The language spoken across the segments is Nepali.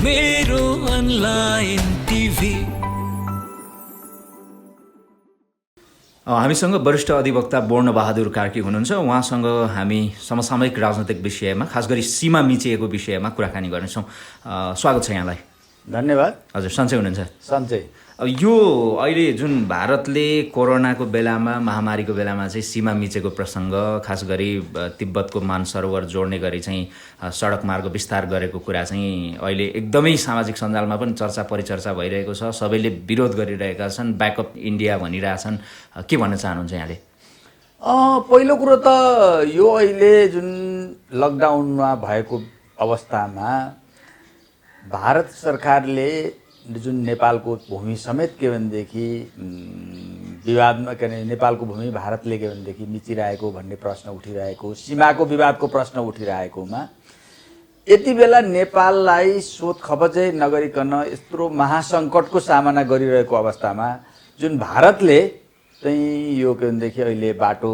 मेरो अनलाइन टिभी। हामीसँग वरिष्ठ अधिवक्ता वर्णबहादुर कार्की हुनुहुन्छ। उहाँसँग हामी समसामयिक राजनैतिक विषयमा, खास गरी सीमा मिचिएको विषयमा कुराकानी गर्नेछौँ। स्वागत छ यहाँलाई। धन्यवाद। हजुर, सन्चै हुनुहुन्छ? सन्चै। यो अहिले जुन भारतले कोरोनाको बेलामा, महामारीको बेलामा चाहिँ सीमा मिचेको प्रसङ्ग, खास गरी तिब्बतको मानसरोवर जोड्ने गरी चाहिँ सडक मार्ग विस्तार गरेको कुरा चाहिँ अहिले एकदमै सामाजिक सञ्जालमा पनि चर्चा परिचर्चा भइरहेको छ। सबैले विरोध गरिरहेका छन्, ब्याकअप इन्डिया भनिरहेछन्। के भन्न चाहनुहुन्छ यहाँले? पहिलो कुरो त यो अहिले जुन लकडाउनमा भएको अवस्थामा भारत सरकारले जुन नेपालको भूमि समेत के भनेदेखि विवादमा के नेपालको भूमि भारतले के भनेदेखि मिचिरहेको भन्ने प्रश्न उठिरहेको, सीमाको विवादको प्रश्न उठिरहेकोमा यति बेला नेपाललाई सोध खबजै नगरिकन यत्रो महासङ्कटको सामना गरिरहेको अवस्थामा जुन भारतले चाहिँ यो के भनेदेखि अहिले बाटो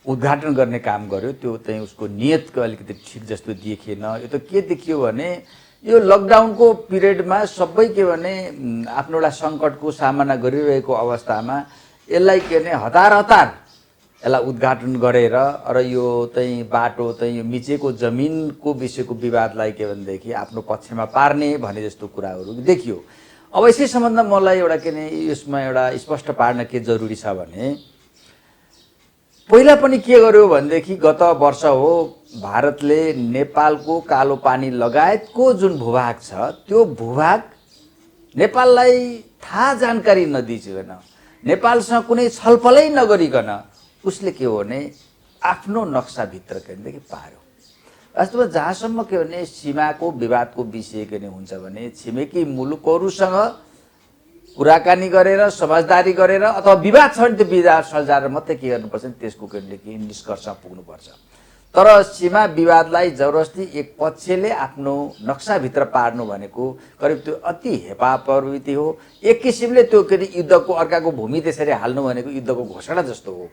उद्घाटन गर्ने काम गर्यो, त्यो चाहिँ उसको नियतको अलिकति ठिक जस्तो देखिएन। यो त के देखियो भने यो लकडाउनको पिरियडमा सबै के भने आफ्नो एउटा सङ्कटको सामना गरिरहेको अवस्थामा यसलाई के भने हतार यसलाई उद्घाटन गरेर र यो चाहिँ बाटो चाहिँ मिचेको जमिनको विषयको विवादलाई के भनेदेखि आफ्नो पक्षमा पार्ने भने जस्तो कुराहरू देखियो। अब यसै सम्बन्धमा मलाई एउटा के भने यसमा एउटा स्पष्ट पार्न के जरुरी छ भने पहिला पनि के गर्यो भनेदेखि गत वर्ष हो भारतले नेपालको कालो पानी लगायतको जुन भूभाग छ त्यो भूभाग नेपाललाई थाहा जानकारी नदिइकन, नेपालसँग कुनै छलफलै नगरिकन उसले के हो भने आफ्नो नक्साभित्र के भनेदेखि पार्यो। वास्तवमा जहाँसम्म के भने सीमाको विवादको विषय के हुन्छ भने छिमेकी मुलुकहरूसँग कुराकानी गरेर, समझदारी गरेर अथवा विवाद छ भने त्यो विवाद सल्झाएर मात्रै के गर्नुपर्छ, त्यसको के भनेदेखि निष्कर्षमा पुग्नुपर्छ। तर सीमा विवादलाई जबरजस्ती एक पक्षले आफ्नो नक्साभित्र पार्नु भनेको करिब त्यो अति हेपा प्रवृत्ति हो। एक किसिमले त्यो के अरे युद्धको अर्काको भूमि त्यसरी हाल्नु भनेको युद्धको घोषणा जस्तो हो।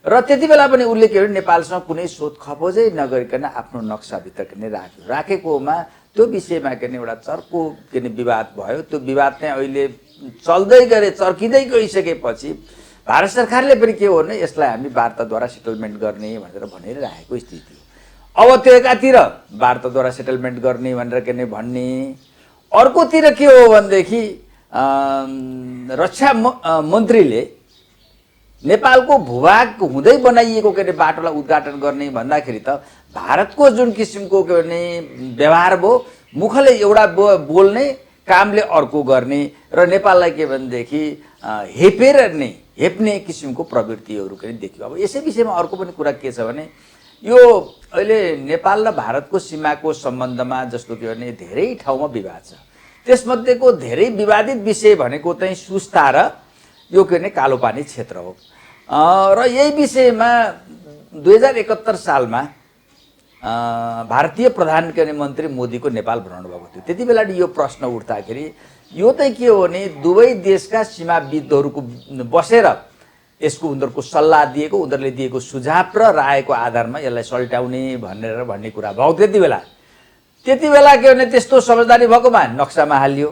र त्यति बेला पनि उसले के भने नेपालसँग कुनै सोध खपोजै नगरिकन आफ्नो नक्साभित्र के राखेकोमा त्यो विषयमा के एउटा चर्को के विवाद भयो। त्यो विवाद चाहिँ अहिले चल्दै गए, चर्किँदै गइसकेपछि भारत सरकारले पनि के हो भने यसलाई हामी वार्ताद्वारा सेटलमेन्ट गर्ने भनेर भनिरहेको स्थिति हो। अब त्यो एकातिर वार्ताद्वारा सेटलमेन्ट गर्ने भनेर के भन्ने, अर्कोतिर के हो भनेदेखि रक्षा मन्त्रीले नेपालको भूभाग हुँदै बनाइएको के बाटोलाई उद्घाटन गर्ने भन्दाखेरि त भारतको जुन किसिमको के भने व्यवहार भयो, मुखले एउटा बोल्ने कामले अर्को गर्ने र नेपाललाई के भनेदेखि हेप्ने किसिमको प्रवृत्तिहरू पनि देखियो। अब यसै विषयमा अर्को पनि कुरा के छ भने यो अहिले नेपाल र भारतको सीमाको सम्बन्धमा जस्तो के भने धेरै ठाउँमा विवाद छ। त्यसमध्येको धेरै विवादित विषय भनेको चाहिँ सुस्ता र यो के भने कालोपानी क्षेत्र हो। र यही विषयमा 2071 सालमा भारतीय प्रधानमन्त्री मोदीको नेपाल भ्रमण भएको थियो। त्यति बेला यो प्रश्न उठ्दाखेरि यो चाहिँ के हो भने दुवै देशका सीमाविदहरूको बसेर यसको उनीहरूको सल्लाह दिएको, उनीहरूले दिएको सुझाव र रायको आधारमा यसलाई सल्टाउने भन्ने कुरा भयो। त्यति बेला के भने त्यस्तो समझदारी भएकोमा नक्सामा हालियो।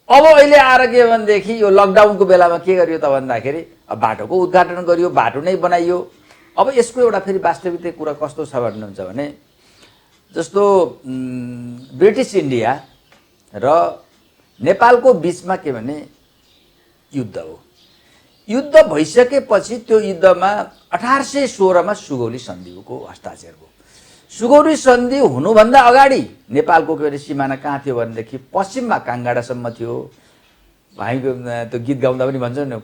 अब अहिले आएर के भनेदेखि यो लकडाउनको बेलामा के गरियो त भन्दाखेरि बाटोको उद्घाटन गरियो, बाटो नै बनाइयो। अब यसको एउटा फेरि वास्तविक कुरा कस्तो छ भन्नुहुन्छ भने जस्तो ब्रिटिस इन्डिया र नेपालको बिचमा के भने युद्ध हो। युद्ध भइसकेपछि त्यो युद्धमा 1816 मा सुगौली सन्धिको हस्ताक्षर भयो। सुगौली सन्धि हुनुभन्दा अगाडि नेपालको के भने सिमाना कहाँ थियो भनेदेखि पश्चिममा काङ्गाडासम्म थियो। हामी त्यो गीत गाउँदा पनि भन्छ नि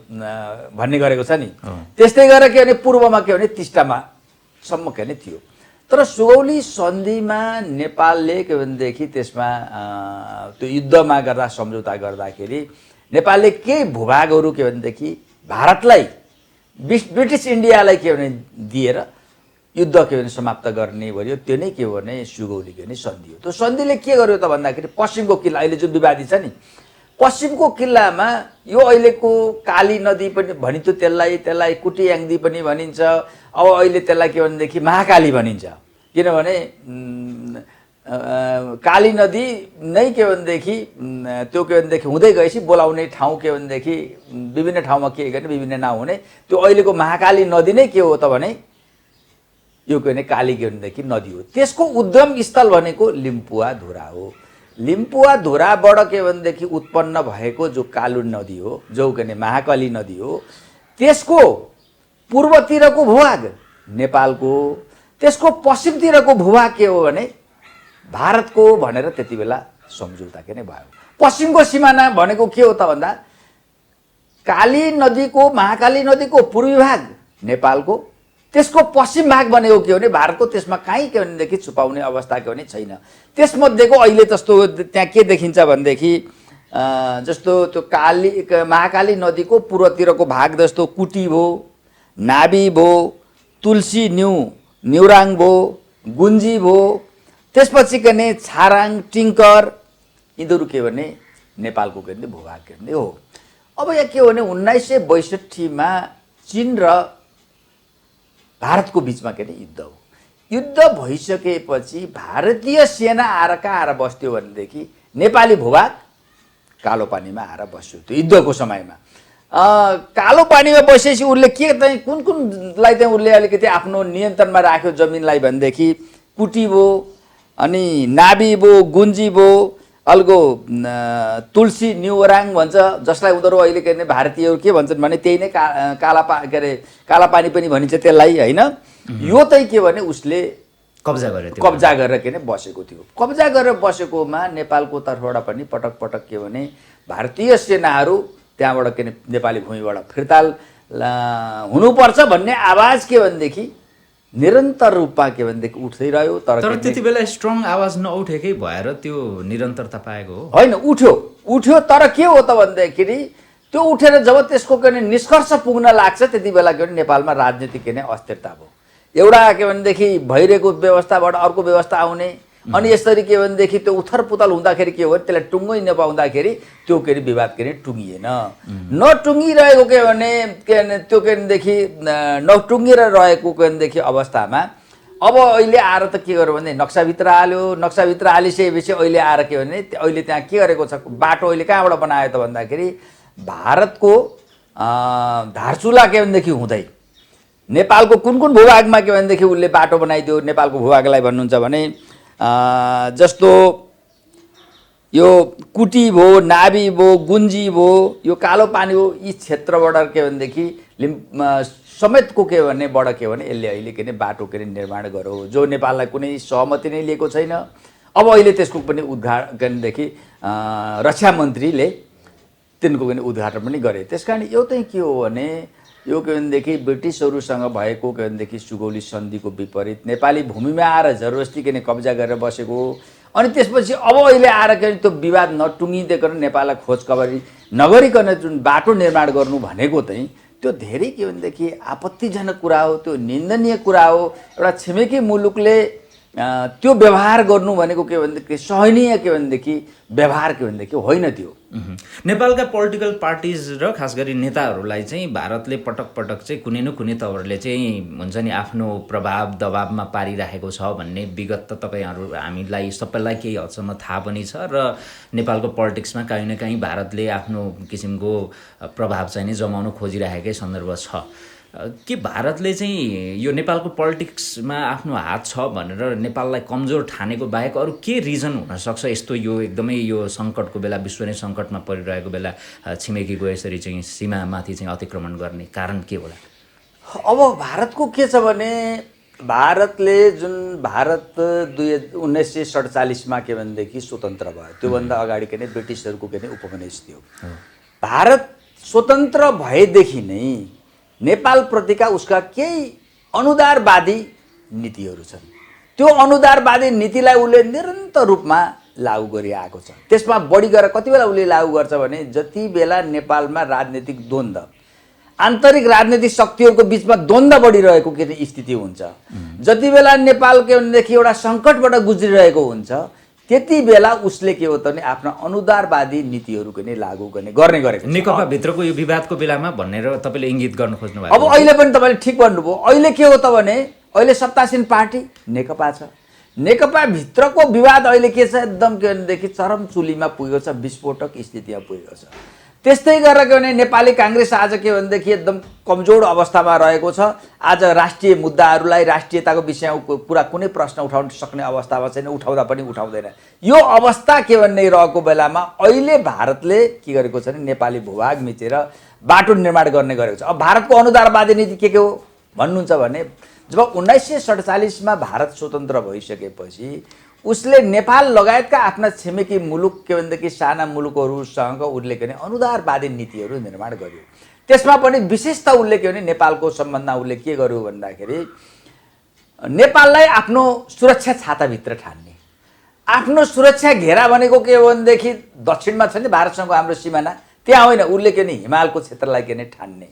भन्ने गरेको छ नि, त्यस्तै गरेर के भने पूर्वमा के भने टिस्टामा सम्म के भने थियो। तर सुगौली सन्धिमा नेपालले के भनेदेखि त्यसमा त्यो युद्धमा गर्दा सम्झौता गर्दाखेरि नेपालले केही भूभागहरू के भनेदेखि भारतलाई ब्रिटिस इन्डियालाई के भने दिएर युद्ध के भने समाप्त गर्ने भयो। त्यो नै के हो भने सुगौली के भने सन्धि हो। त्यो सन्धिले के गर्यो त भन्दाखेरि पश्चिमको किल्ला अहिले जुन विवादित छ नि, पश्चिमको किल्लामा यो अहिलेको काली नदी पनि भनिन्थ्यो, त्यसलाई कुटियाङ्दी पनि भनिन्छ। अब अहिले त्यसलाई के भनेदेखि महाकाली भनिन्छ, किनभने काली नदी नै के भनेदेखि त्यो के भनेदेखि हुँदै गएपछि बोलाउने ठाउँ के भनेदेखि विभिन्न ठाउँमा के गर्ने विभिन्न नाउँ हुने त्यो अहिलेको महाकाली नदी नै के हो त भने यो के भने काली के भनेदेखि नदी हो। त्यसको उद्गम स्थल भनेको लिम्पुवा धुरा हो। लिम्पुवा धुराबाट के भनेदेखि उत्पन्न भएको जो कालु नदी हो, जो के भने महाकाली नदी हो, त्यसको पूर्वतिरको भूभाग नेपालको, त्यसको पश्चिमतिरको भूभाग के हो भने भारतको भनेर त्यति बेला सम्झौता के नै भयो। पश्चिमको सिमाना भनेको के हो त भन्दा काली नदीको महाकाली नदीको पूर्वी भाग नेपालको, त्यसको पश्चिम भाग भनेको के हो भने भारतको। त्यसमा कहीँ के भनेदेखि छुपाउने अवस्था के भने छैन। त्यसमध्येको अहिले जस्तो त्यहाँ के देखिन्छ भनेदेखि जस्तो त्यो महाकाली नदीको पूर्वतिरको भाग जस्तो कुटी भयो, नाबी भयो, तुलसी न्युराङ भयो, गुन्जी भयो, त्यसपछि के भने छाराङ, टिङ्कर, यिनीहरू के भने नेपालको के भने भूभाग के भने हो। अब यहाँ के हो भने 1962मा चीन र भारतको बिचमा के भने युद्ध हो। युद्ध भइसकेपछि भारतीय सेना आएर कहाँ आएर बस्थ्यो भनेदेखि नेपाली भूभाग कालो पानीमा आएर बस्यो त्यो युद्धको समयमा। कालो पानीमा बसेपछि उसले के चाहिँ कुनलाई चाहिँ उसले अलिकति आफ्नो नियन्त्रणमा राख्यो जमिनलाई भनेदेखि कुटी भयो, अनि नाबी भयो, गुन्जी भयो, अलगो तुलसी न्युराङ भन्छ, जसलाई उनीहरू अहिले के अरे भारतीयहरू के भन्छन् भने त्यही नै काला पानी पनि भनिन्छ त्यसलाई होइन। यो चाहिँ के भने उसले कब्जा गरेर के भने बसेको थियो। कब्जा गरेर बसेकोमा नेपालको तर्फबाट पनि पटक पटक के भने भारतीय सेनाहरू त्यहाँबाट के नेपाली भूमिबाट फिर्ता हुनुपर्छ भन्ने आवाज के भनेदेखि निरन्तर रूपमा के भनेदेखि उठ्दै रह्यो। तर त्यति बेला स्ट्रङ आवाज नउठेकै भएर त्यो निरन्तरता पाएको हो होइन। उठ्यो तर के हो त भन्दाखेरि त्यो उठेर जब त्यसको के भने निष्कर्ष पुग्न लाग्छ त्यति बेला के भने नेपालमा राजनीतिक के भने अस्थिरता भयो। एउटा के भनेदेखि भइरहेको व्यवस्थाबाट अर्को व्यवस्था आउने, अनि यसरी के भनेदेखि त्यो उथलपुथल हुँदाखेरि के हो भने त्यसलाई टुङ्गै नपाउँदाखेरि त्यो के अरे विवाद के अरे टुङ्गिएन। नटुङ्गिरहेको के भने त्यो के भनेदेखि नटुङ्गिएर रहेको के भनेदेखि अवस्थामा अब अहिले आएर त के गर्यो भने नक्साभित्र हाल्यो। नक्साभित्र हालिसकेपछि अहिले आएर के भने अहिले त्यहाँ के गरेको छ, बाटो अहिले कहाँबाट बनायो त भन्दाखेरि भारतको धारचुला के भनेदेखि हुँदै नेपालको कुन भूभागमा के भनेदेखि उसले बाटो बनाइदियो नेपालको भूभागलाई भन्नुहुन्छ भने जस्तो यो कुटी भयो, नाबी भयो, गुन्जी भयो, यो कालो पानी हो, यी क्षेत्रबाट के भनेदेखि समेतको के भनेबाट के भने यसले अहिले के भने बाटो के निर्माण गर्यो जो नेपाललाई कुनै सहमति नै लिएको छैन। अब अहिले त्यसको पनि उद्घाटनदेखि रक्षा मन्त्रीले तिनको पनि उद्घाटन पनि गरे। त्यसकारण यो चाहिँ के हो भने यो के भनेदेखि ब्रिटिसहरूसँग भएको के भनेदेखि सुगौली सन्धिको विपरीत नेपाली भूमिमा आएर जबरजस्ती के कब्जा गरेर बसेको। अनि त्यसपछि अब अहिले आएर के त्यो विवाद नटुङ्गिदिकन नेपाललाई खोजखबरी नगरिकन जुन बाटो निर्माण गर्नु भनेको चाहिँ त्यो धेरै के भनेदेखि आपत्तिजनक कुरा हो, त्यो निन्दनीय कुरा हो। एउटा छिमेकी मुलुकले त्यो व्यवहार गर्नु भनेको के भनेदेखि सहनीय के भनेदेखि व्यवहार के भनेदेखि होइन। त्यो नेपालका पोलिटिकल पार्टिज र खास गरी नेताहरूलाई चाहिँ भारतले पटक पटक चाहिँ कुनै न कुनै तवरले चाहिँ हुन्छ नि आफ्नो प्रभाव दबावमा पारिराखेको छ भन्ने विगत त तपाईँहरू हामीलाई सबैलाई केही हदसम्म थाहा पनि छ र नेपालको पोलिटिक्समा कहीँ न कहीँ भारतले आफ्नो किसिमको प्रभाव चाहिँ नि जमाउन खोजिराखेकै सन्दर्भ छ। के भारतले चाहिँ यो नेपालको पोलिटिक्समा आफ्नो हात छ भनेर नेपाललाई कमजोर ठानेको बाहेक अरू के रिजन हुनसक्छ यस्तो यो एकदमै यो सङ्कटको बेला विश्व नै सङ्कटमा परिरहेको बेला छिमेकीको यसरी चाहिँ सीमामाथि चाहिँ अतिक्रमण गर्ने कारण के होला? अब भारतको के छ भने भारतले जुन भारत 1947मा के भनेदेखि स्वतन्त्र भयो, त्योभन्दा अगाडि के भने ब्रिटिसहरूको के भने उपनिवेश थियो। भारत स्वतन्त्र भएदेखि नै नेपालप्रतिका उसका केही अनुदारवादी नीतिहरू छन्। त्यो अनुदारवादी नीतिलाई उसले निरन्तर रूपमा लागू गरिआएको छ। त्यसमा बढी गरेर कति बेला उसले लागू गर्छ भने जति बेला नेपालमा राजनीतिक द्वन्द्व, आन्तरिक राजनीतिक शक्तिहरूको बिचमा द्वन्द्व बढिरहेको के स्थिति हुन्छ, जति बेला नेपाल के भनेदेखि एउटा सङ्कटबाट गुज्रिरहेको हुन्छ, त्यति बेला उसले के हो त भने आफ्ना अनुदारवादी नीतिहरूको नै लागू गर्ने गरेको नेकपा भित्रको यो विवादको बेलामा भनेर तपाईँले इङ्गित गर्न खोज्नु भएको। अब अहिले पनि तपाईँले ठिक भन्नुभयो। अहिले के हो त भने अहिले सत्तासीन पार्टी नेकपा छ, नेकपा भित्रको विवाद अहिले के छ एकदम के भनेदेखि चरम चुलीमा पुगेको छ, विस्फोटक स्थितिमा पुगेको छ। त्यस्तै गरेर के भने नेपाली काङ्ग्रेस आज के भनेदेखि एकदम कमजोर अवस्थामा रहेको छ। आज राष्ट्रिय मुद्दाहरूलाई, राष्ट्रियताको विषयमा पुरा कुनै प्रश्न उठाउन सक्ने अवस्थामा छैन, उठाउँदा पनि उठाउँदैन। यो अवस्था के भन्ने रहेको बेलामा अहिले भारतले के गरेको छ भने नेपाली भूभाग मिचेर बाटो निर्माण गर्ने गरेको छ। अब भारतको अनुदारवादी नीति के हो भन्नुहुन्छ भने जब 1947 मा भारत स्वतन्त्र भइसकेपछि उसले नेपाल लगायतका आफ्ना छिमेकी मुलुक के भनेदेखि साना मुलुकहरूसँग उसले के भने अनुदारवादी नीतिहरू निर्माण गर्यो। त्यसमा पनि विशेषतः उसले के भने नेपालको सम्बन्धमा उसले के गर्यो भन्दाखेरि नेपाललाई आफ्नो सुरक्षा छाताभित्र ठान्ने, आफ्नो सुरक्षा घेरा भनेको के हो भनेदेखि दक्षिणमा छ नि भारतसँगको हाम्रो सिमाना, त्यहाँ होइन, उसले के भने हिमालको क्षेत्रलाई के भने ठान्ने।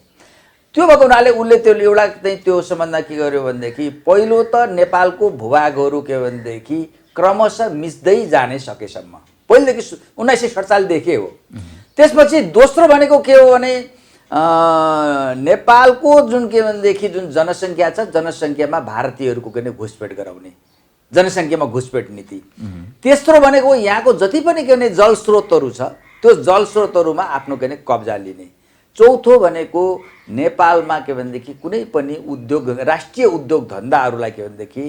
त्यो भएको हुनाले उसले त्यो एउटा चाहिँ त्यो सम्बन्धमा के गर्यो भनेदेखि पहिलो त नेपालको भूभागहरू के भनेदेखि क्रमशः मिच्दै जाने सकेसम्म, पहिलेदेखि 1947 देखि हो। त्यसपछि दोस्रो भनेको के हो भने नेपालको जुन के भनेदेखि जुन जनसङ्ख्या छ, जनसङ्ख्यामा भारतीयहरूको के भने घुसपेट गराउने, जनसङ्ख्यामा घुसपेट नीति। तेस्रो भनेको यहाँको जति पनि के भने जलस्रोतहरू छ त्यो जलस्रोतहरूमा आफ्नो के भने कब्जा लिने। चौथो भनेको नेपालमा के भनेदेखि कुनै पनि उद्योग, राष्ट्रिय उद्योग धन्दाहरूलाई के भनेदेखि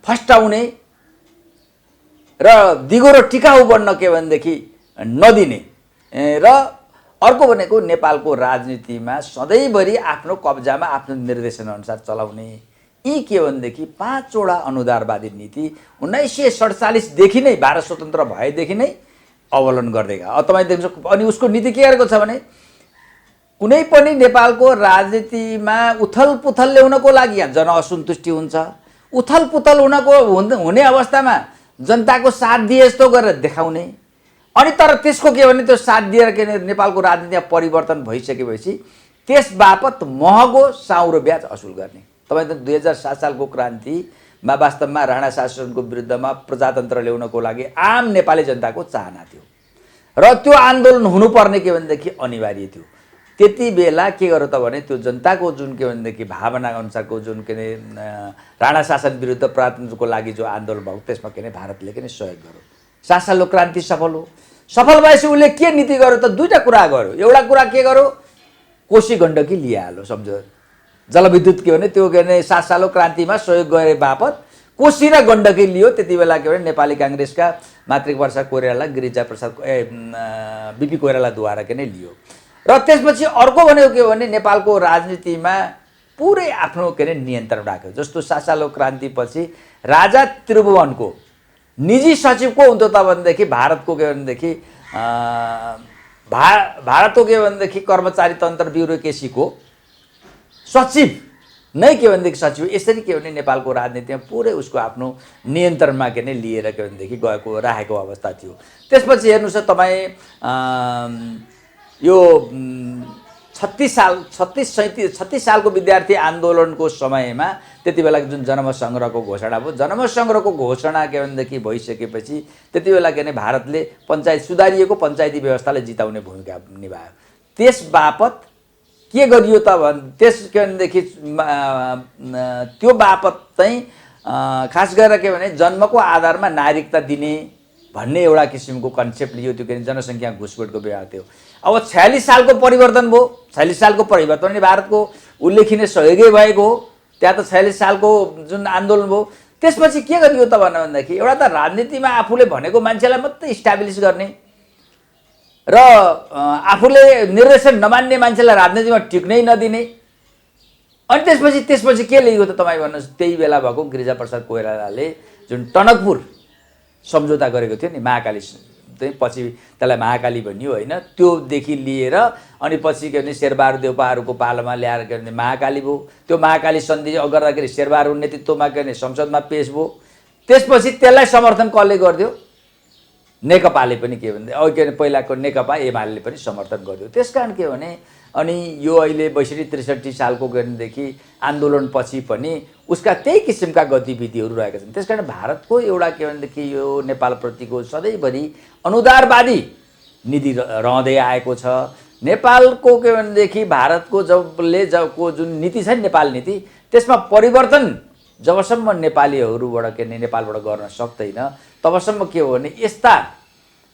फस्टाउने र दिगो र टिकाउ बन्न के भनेदेखि नदिने र अर्को भनेको नेपालको राजनीतिमा सधैँभरि आफ्नो कब्जामा आफ्नो निर्देशनअनुसार चलाउने। यी के भनेदेखि 5 वटा अनुदारवादी नीति 1947 देखि नै भारत स्वतन्त्र भएदेखि नै अवलम्बन गर्दै गयो। अब तपाईँ देख्नु, अनि उसको नीति के गरेको छ भने कुनै पनि नेपालको राजनीतिमा उथलपुथल ल्याउनको लागि यहाँ जनअसन्तुष्टि हुन्छ, उथलपुथल हुने अवस्थामा जनताको साथ दिए जस्तो गरेर देखाउने, अनि तर त्यसको के भने त्यो साथ दिएर के नेपालको राजनीतिमा परिवर्तन भइसकेपछि त्यस बापत महँगो साउरो ब्याज असुल गर्ने। तपाईँ त 2007 सालको क्रान्तिमा वास्तवमा राणा शासनको विरुद्धमा प्रजातन्त्र ल्याउनको लागि आम नेपाली जनताको चाहना थियो र त्यो आन्दोलन हुनुपर्ने के भनेदेखि अनिवार्य थियो। त्यति बेला के गर्यो त भने त्यो जनताको जुन के भनेदेखि भावना अनुसारको जुन के राणा शासन विरुद्ध प्रजातन्त्रको लागि जो आन्दोलन भयो त्यसमा के भारतले के सहयोग गर्यो। 7 सालको क्रान्ति सफल हो। सफल भएपछि उसले के नीति गर्यो त दुईटा कुरा गर्यो। एउटा कुरा के गर्यो, कोशी गण्डकी लिइहाल्यो, सम्झो जलविद्युत के भने त्यो के भने 7 सालको क्रान्तिमा सहयोग गरे बापत कोशी र गण्डकी लियो। त्यति बेला के भने नेपाली काङ्ग्रेसका मातृका कोइराला, गिरिजा प्रसाद बिपी कोइरालाद्वारा के नै लियो। र त्यसपछि अर्को भनेको के भने नेपालको राजनीतिमा पुरै आफ्नो के अरे नियन्त्रण राख्यो। जस्तो 7 सालको क्रान्तिपछि राजा त्रिभुवनको निजी सचिव को हुन्थ्यो त भनेदेखि भारतको के भनेदेखि भारतको के भनेदेखि कर्मचारी तन्त्र ब्युरोक्रेसीको सचिव नै के भनेदेखि सचिव। यसरी के भने नेपालको राजनीतिमा पुरै उसको आफ्नो नियन्त्रणमा के नै लिएर के भनेदेखि गएको राखेको अवस्था थियो। त्यसपछि हेर्नुहोस् तपाईँ यो 36 सालको विद्यार्थी आन्दोलनको समयमा त्यति बेला जुन जनमत सङ्ग्रहको घोषणा भयो, जनमत सङ्ग्रहको घोषणा के भनेदेखि भइसकेपछि त्यति बेला के भने भारतले पञ्चायत सुधारिएको पञ्चायती व्यवस्थालाई जिताउने भूमिका निभायो। त्यस बापत के गरियो त त्यस के भनेदेखि त्यो बापत चाहिँ खास गरेर के भने जन्मको आधारमा नागरिकता दिने भन्ने एउटा किसिमको कन्सेप्ट लियो। त्यो के भने जनसङ्ख्या घुसपेटको व्यवहार थियो। अब 46 सालको परिवर्तन भयो। 46 सालको परिवर्तन भारतको उल्लेखनीय सहयोगै भएको हो। त्यहाँ त 46 सालको जुन आन्दोलन भयो त्यसपछि के गरियो त भन्दाखेरि एउटा त राजनीतिमा आफूले भनेको मान्छेलाई मात्रै इस्टाब्लिस गर्ने र आफूले निर्देशन नमान्ने मान्छेलाई राजनीतिमा टिक्नै नदिने। अनि त्यसपछि के लिएको त तपाईँ भन्नुहोस्। त्यही बेला भएको गिरिजाप्रसाद कोइरालाले जुन टनकपुर सम्झौता गरेको थियो नि, महाकाली चाहिँ पछि त्यसलाई महाकाली भनियो होइन, त्योदेखि लिएर अनि पछि के भने शेरबहादुर देउपाहरूको पालोमा ल्याएर के भने महाकाली भयो। त्यो महाकाली सन्धि गर्दाखेरि शेरबहादुर नेतृत्वमा के भने संसदमा पेश भयो। त्यसपछि त्यसलाई समर्थन कसले गरिदियो? नेकपाले पनि के भने के भने पहिलाको नेकपा एमाले पनि समर्थन गरिदियो। त्यसकारण के भने अनि यो अहिले 62-63 सालको गरेदेखि आन्दोलनपछि पनि उसका त्यही किसिमका गतिविधिहरू रहेका छन्। त्यसकारण भारतको एउटा के भनेदेखि यो नेपालप्रतिको सधैँभरि अनुदारवादी नीति रहँदै आएको छ। नेपालको के भनेदेखि भारतको जबको जुन नीति छ नि नेपाल नीति, त्यसमा परिवर्तन जबसम्म नेपालीहरूबाट के भने नेपालबाट गर्न सक्दैन तबसम्म के हो भने यस्ता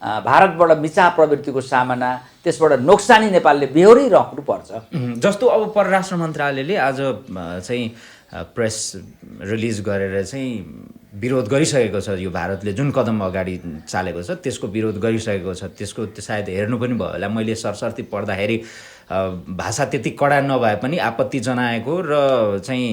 भारतबाट मिचा प्रवृत्तिको सामना त्यसबाट नोक्सानी नेपालले बेहोरिराख्नुपर्छ। जस्तो अब परराष्ट्र मन्त्रालयले आज चाहिँ प्रेस रिलिज गरेर चाहिँ विरोध गरिसकेको छ। यो भारतले जुन कदम अगाडि चालेको छ त्यसको विरोध गरिसकेको छ। त्यसको सायद हेर्नु पनि भयो होला, मैले सरसर्ती पढ्दाखेरि भाषा त्यति कडा नभए पनि आपत्ति जनाएको र चाहिँ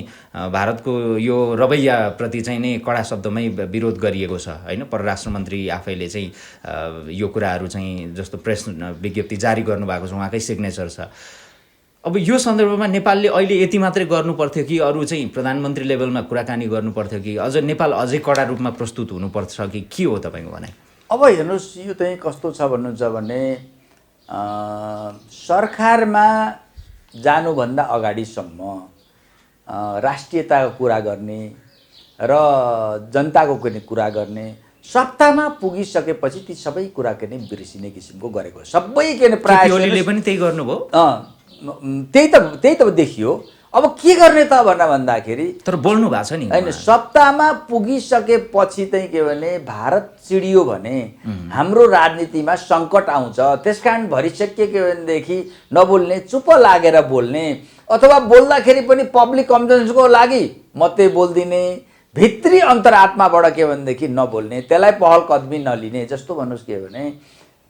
भारतको यो रवैयाप्रति चाहिँ नै कडा शब्दमै विरोध गरिएको छ होइन। परराष्ट्र मन्त्री आफैले चाहिँ यो कुराहरू चाहिँ जस्तो प्रेस विज्ञप्ति जारी गर्नुभएको छ, उहाँकै सिग्नेचर छ। अब यो सन्दर्भमा नेपालले अहिले यति मात्रै गर्नुपर्थ्यो कि अरू चाहिँ प्रधानमन्त्री लेभलमा कुराकानी गर्नुपर्थ्यो कि अझ नेपाल अझै कडा रूपमा प्रस्तुत हुनुपर्छ कि के हो तपाईँको भनाइ? अब हेर्नुहोस्, यो चाहिँ कस्तो छ भन्नुहुन्छ भने सरकारमा जानुभन्दा अगाडिसम्म राष्ट्रियताको कुरा गर्ने र जनताको कुरा गर्ने, सत्तामा पुगिसकेपछि ती सबै कुरा के नै बिर्सिने किसिमको गरेको सबै के नै प्रायः ओलीले पनि त्यही गर्नुभयो। त्यही त देखियो। अब के गर्ने त भन्दाखेरि तर बोल्नु भएको छ नि होइन, सत्तामा पुगिसकेपछि चाहिँ के भने भारत चिडियो भने हाम्रो राजनीतिमा सङ्कट आउँछ। त्यसकारण भरिसक्यो के भनेदेखि नबोल्ने, चुप लागेर बोल्ने, अथवा बोल्दाखेरि पनि पब्लिक कन्फिडेन्सको लागि मात्रै बोलिदिने, भित्री अन्तरात्माबाट के भनेदेखि नबोल्ने, त्यसलाई पहल कदमी नलिने। जस्तो भन्नुहोस् के भने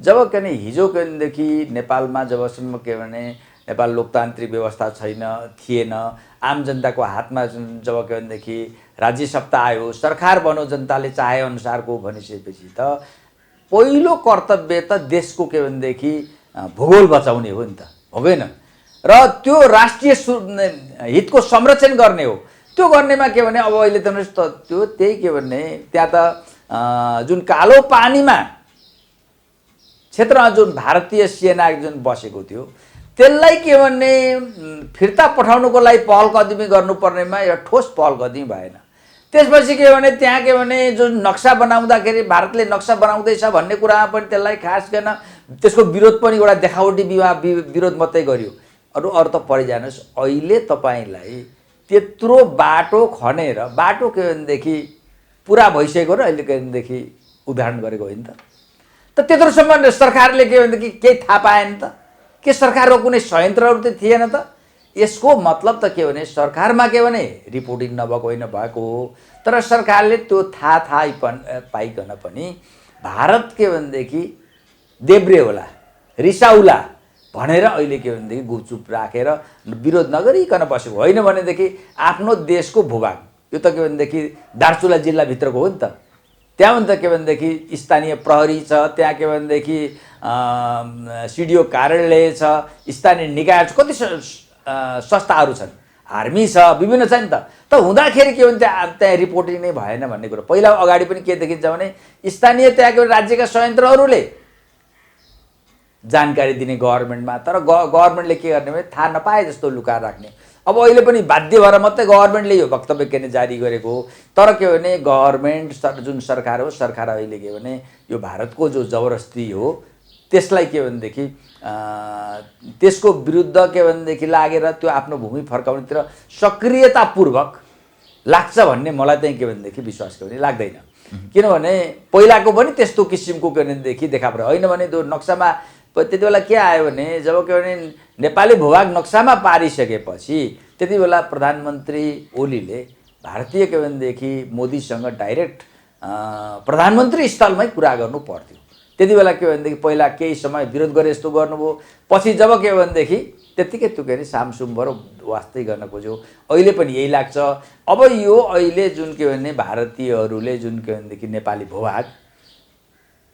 जब के भने हिजो के भनेदेखि नेपालमा जबसम्म के भने नेपाल लोकतान्त्रिक व्यवस्था थिएन, आम जनताको हातमा जब के भनेदेखि राज्य सत्ता आयो, सरकार बन्यो जनताले चाहे अनुसारको भनिसकेपछि त पहिलो कर्तव्य त देशको के भनेदेखि भूगोल बचाउने हो नि त, हो गएन? र त्यो राष्ट्रिय हितको संरक्षण गर्ने हो। त्यो गर्नेमा के भने अब अहिले त त्यो त्यही के भने त्यहाँ त जुन कालो पानीमा क्षेत्रमा जुन भारतीय सेना जुन बसेको थियो त्यसलाई के भने फिर्ता पठाउनुको लागि पहल कदमी गर्नुपर्नेमा एउटा ठोस पहल कदमी भएन। त्यसपछि के भने त्यहाँ के भने जुन नक्सा बनाउँदाखेरि भारतले नक्सा बनाउँदैछ भन्ने कुरामा पनि त्यसलाई खास गर्न त्यसको विरोध पनि एउटा देखावटी विरोध मात्रै गरियो। अरू त परिजानुहोस्, अहिले तपाईँलाई त्यत्रो बाटो खनेर बाटो के भनेदेखि पुरा भइसकेको र अहिले के भनेदेखि उदाहरण गरेको होइन त त्यत्रोसम्म सरकारले के भनेदेखि केही थाहा पाएन त? के सरकारको कुनै संयन्त्रहरू त थिएन त? यसको मतलब त के भने सरकारमा के भने रिपोर्टिङ नभएको होइन, भएको हो। तर सरकारले त्यो थाहा पाइकन पनि भारत के भनेदेखि देब्रे होला, रिसाउला भनेर अहिले के भनेदेखि गुपचुप राखेर विरोध नगरिकन बसेको होइन। भनेदेखि आफ्नो देशको भूभाग यो त के भनेदेखि दार्चुला जिल्लाभित्रको हो नि त। त्यहाँ पनि त के भनेदेखि स्थानीय प्रहरी छ, त्यहाँ के भनेदेखि सिडिओ कार्यालय छ, स्थानीय निकाय छ, कति संस्थाहरू छन्, आर्मी छ, विभिन्न छ नि त हुँदाखेरि के भने त्यहाँ रिपोर्टिङ नै भएन भन्ने कुरो पहिला अगाडि पनि के देखिन्छ भने स्थानीय त्यहाँ के राज्यका संयन्त्रहरूले जानकारी दिने गभर्नमेन्टमा, तर गभर्नमेन्टले के गर्ने भने थाहा नपाए जस्तो लुकाएर राख्ने। अब अहिले पनि बाध्य भएर मात्रै गभर्नमेन्टले यो वक्तव्य के जारी गरेको हो। तर के भने गभर्नमेन्ट जुन सरकार हो, सरकार अहिले के भने यो भारतको जो जबरजस्ती हो त्यसलाई के भनेदेखि त्यसको विरुद्ध के भनेदेखि लागेर त्यो आफ्नो भूमि फर्काउनेतिर सक्रियतापूर्वक लाग्छ भन्ने मलाई चाहिँ के भनेदेखि विश्वास गर्ने लाग्दैन। किनभने पहिलाको पनि त्यस्तो किसिमको के भनेदेखि देखा पर्यो होइन भने त्यो नक्सामा त्यति बेला के आयो भने जब के भने नेपाली भूभाग नक्सामा पारिसकेपछि त्यति बेला प्रधानमन्त्री ओलीले भारतीय के भनेदेखि मोदीसँग डाइरेक्ट प्रधानमन्त्री स्थलमै कुरा गर्नु पर्थ्यो। त्यति बेला के भनेदेखि पहिला केही समय विरोध गरे जस्तो गर्नुभयो, पछि जब के भनेदेखि त्यत्तिकै त्यो के अरे सामसुमभर वास्तै गर्न खोज्यो। अहिले पनि यही लाग्छ। अब यो अहिले जुन के भने भारतीयहरूले जुन के भनेदेखि नेपाली भूभाग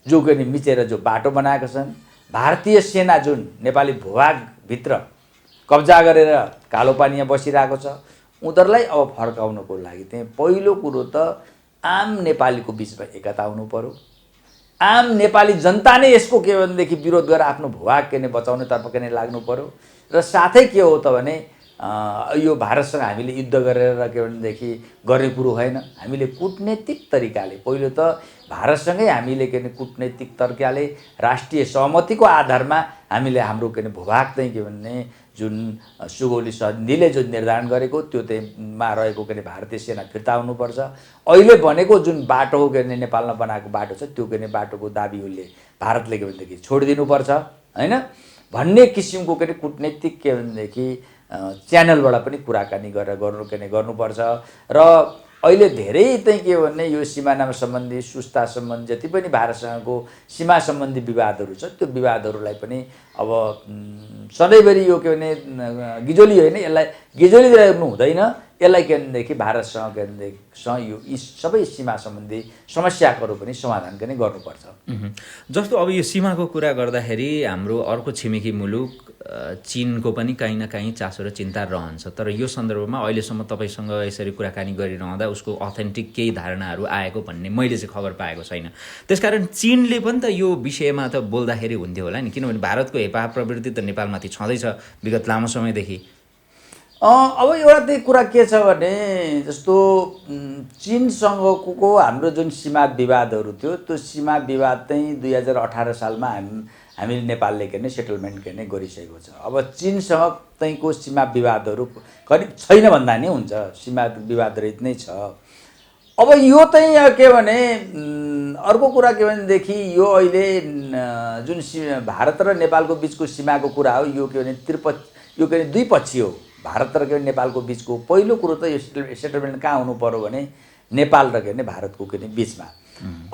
जो के भने मिचेर जो बाटो बनाएका छन्, भारतीय सेना जुन नेपाली भूभागभित्र कब्जा गरेर कालो पानीमा बसिरहेको छ, उनीहरूलाई अब फर्काउनको लागि चाहिँ पहिलो कुरो त आम नेपालीको बिचमा एकता हुनु पर्यो। आम नेपाली जनता नै यसको के भनेदेखि विरोध गरेर आफ्नो भूभाग के बचाउनेतर्फ के लाग्नु पर्यो। र साथै के हो त भने यो भारतसँग हामीले युद्ध गरेर के भनेदेखि गर्ने कुरो होइन। हामीले कूटनैतिक तरिकाले पहिलो त भारतसँगै हामीले के कूटनैतिक तरिकाले राष्ट्रिय सहमतिको आधारमा हामीले हाम्रो के भूभाग चाहिँ के भन्ने जुन सुगौली सन्धिले जुन निर्धारण गरेको त्यो त्यहीमा रहेको के अरे भारतीय सेना फिर्ता हुनुपर्छ। अहिले भनेको जुन बाटो हो के अरे नेपालमा बनाएको बाटो छ त्यो के अरे बाटोको दाबी उसले भारतले के भनेदेखि छोडिदिनुपर्छ होइन भन्ने किसिमको के अरे कूटनीतिक के भनेदेखि च्यानलबाट पनि कुराकानी गरेर गर्नुपर्छ। र अहिले धेरै चाहिँ के भने यो सिमानामा सम्बन्धी सुस्ता सम्बन्धी जति पनि भारतसँगको सीमा सम्बन्धी विवादहरू छ त्यो विवादहरूलाई पनि अब सधैँभरि यो के भने गिजोली होइन यसलाई गिजोली दिनु हुँदैन। यसलाई के भनेदेखि भारतसँग के भनेदेखि यो यी सबै सीमा सम्बन्धी समस्याहरू पनि समाधान पनि गर्नुपर्छ। जस्तो अब यो सीमाको कुरा गर्दाखेरि हाम्रो अर्को छिमेकी मुलुक चीनको पनि काहीँ न काहीँ चासो र चिन्ता रहन्छ। तर यो सन्दर्भमा अहिलेसम्म तपाईँसँग यसरी कुराकानी गरिरहँदा उसको अथेन्टिक केही धारणाहरू आएको भन्ने मैले चाहिँ खबर पाएको छैन। त्यसकारण चीनले पनि त यो विषयमा त बोल्दाखेरि हुन्थ्यो होला नि, किनभने भारतको हेपाह प्रवृत्ति त नेपालमाथि छँदैछ विगत लामो समयदेखि। अब एउटा त्यही कुरा के छ भने जस्तो चीनसँगको हाम्रो जुन सीमा विवादहरू थियो त्यो सीमा विवाद चाहिँ 2018 सालमा हामीले नेपालले के अरे सेटलमेन्ट के अरे गरिसकेको छ। अब चीनसँग त्यहीँको सीमा विवादहरू करिब छैन भन्दा नि हुन्छ, सीमा विवाद रहित नै छ। अब यो चाहिँ के भने अर्को कुरा के भनेदेखि यो अहिले जुन भारत र नेपालको बिचको सीमाको कुरा हो यो के भने यो के अरे द्विपक्षीय हो। भारत र के नेपालको बिचको पहिलो कुरो त यो सेटलमेन्ट कहाँ हुनु पर्यो भने नेपाल र के भने भारतको के बिचमा।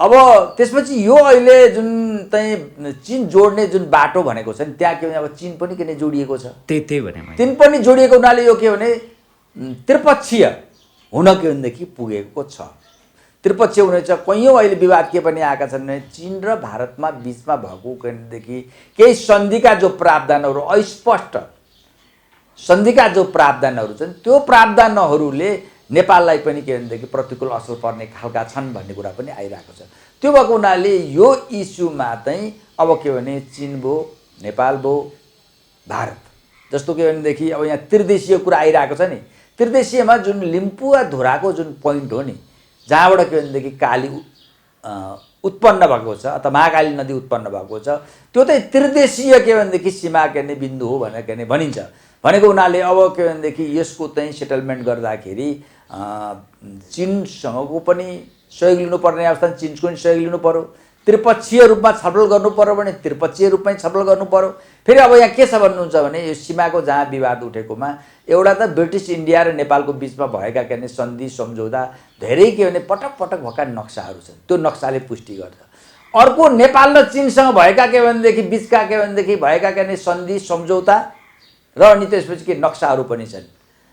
अब त्यसपछि यो अहिले जुन चाहिँ चीन जोड्ने जुन बाटो भनेको छ नि त्यहाँ के भने अब चीन पनि के जोडिएको छ, त्यही भने चीन पनि जोडिएको हुनाले यो के भने त्रिपक्षीय हुन के भनेदेखि पुगेको छ। त्रिपक्षीय हुने छ। कैयौँ अहिले विवाद के पनि आएका छन् भने चीन र भारतमा बिचमा भएको के भनेदेखि केही सन्धिका जो प्रावधानहरू अस्पष्ट सन्धिका जो प्रावधानहरू छन् त्यो प्रावधानहरूले नेपाललाई पनि के भनेदेखि प्रतिकूल असर पर्ने खालका छन् भन्ने कुरा पनि आइरहेको छ। त्यो भएको हुनाले यो इस्युमा चाहिँ अब के भने चीन भयो, नेपाल भयो, भारत जस्तो के भनेदेखि अब यहाँ त्रिदेशीय कुरा आइरहेको छ नि, त्रिदेशीयमा जुन लिम्पुवा धुराको जुन पोइन्ट हो नि जहाँबाट के भनेदेखि काली उत्पन्न भएको छ अथवा महाकाली नदी उत्पन्न भएको छ त्यो चाहिँ त्रिदेशीय के भनेदेखि सीमा के बिन्दु हो भनेर के भनिन्छ। भनेको हुनाले अब के भनेदेखि यसको चाहिँ सेटलमेन्ट गर्दाखेरि चीनसँगको पनि सहयोग लिनुपर्ने अवस्था चीनको पनि सहयोग लिनु पर्यो। त्रिपक्षीय रूपमा छलफल गर्नु पर्यो भने त्रिपक्षीय रूपमै छलफल गर्नु पर्यो। फेरि अब यहाँ के छ भन्नुहुन्छ भने यो सीमाको जहाँ विवाद उठेकोमा एउटा त ब्रिटिस इन्डिया र नेपालको बिचमा भएका के भने सन्धि सम्झौता धेरै के भने पटक पटक भएका नक्साहरू छन्, त्यो नक्साले पुष्टि गर्छ। अर्को नेपाल र चीनसँग भएका के भनेदेखि बिचका के भनेदेखि भएका के भने सन्धि सम्झौता र अनि त्यसपछि के नक्साहरू पनि छन्।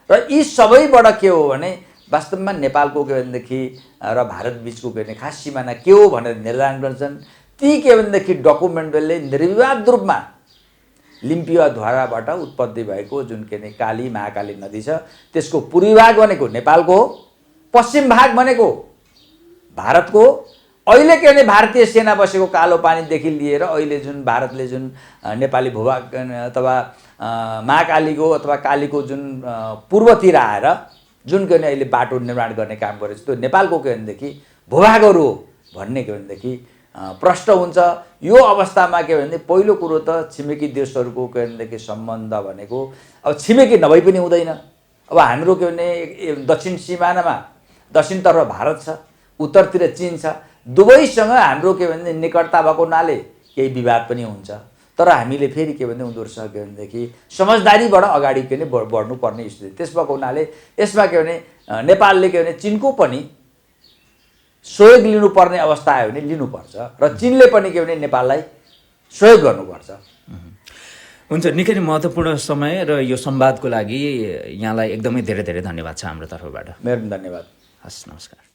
र यी सबैबाट के हो भने वास्तवमा नेपालको के भनेदेखि र भारत बिचको के भने खास सिमाना के हो भनेर निर्धारण गर्छन्। ती के भनेदेखि डकुमेन्टले निर्विवाद रूपमा लिम्पिया धाराबाट उत्पत्ति भएको जुन के भने काली महाकाली नदी छ त्यसको पूर्वी भाग भनेको नेपालको हो, पश्चिम भाग भनेको भारतको हो। अहिले के भने भारतीय सेना बसेको कालो पानीदेखि लिएर अहिले जुन भारतले जुन नेपाली भूभाग अथवा महाकालीको अथवा कालीको जुन पूर्वतिर आएर जुन के भने अहिले बाटो निर्माण गर्ने काम गरेको छ त्यो नेपालको के भनेदेखि भूभागहरू हो भन्ने के भनेदेखि प्रश्न हुन्छ। यो अवस्थामा के भने पहिलो कुरो त छिमेकी देशहरूको के भनेदेखि सम्बन्ध भनेको अब छिमेकी नभई पनि हुँदैन। अब हाम्रो के भने दक्षिण सिमानामा दक्षिणतर्फ भारत छ, उत्तरतिर चीन छ, दुवैसँग हाम्रो के भने निकटता भएको हुनाले केही विवाद पनि हुन्छ। तर हामीले फेरि के भने उनीहरूसँग के भनेदेखि समझदारीबाट अगाडि के भने बढ्नुपर्ने स्थिति त्यस भएको हुनाले यसमा के भने नेपालले के भने चीनको पनि सहयोग लिनुपर्ने अवस्था आयो भने लिनुपर्छ र चीनले पनि के भने नेपाललाई सहयोग गर्नुपर्छ। हुन्छ, निकै नै महत्त्वपूर्ण समय र यो संवादको लागि यहाँलाई एकदमै धेरै धेरै धन्यवाद छ हाम्रो तर्फबाट। मेरो पनि धन्यवाद। हस्, नमस्कार।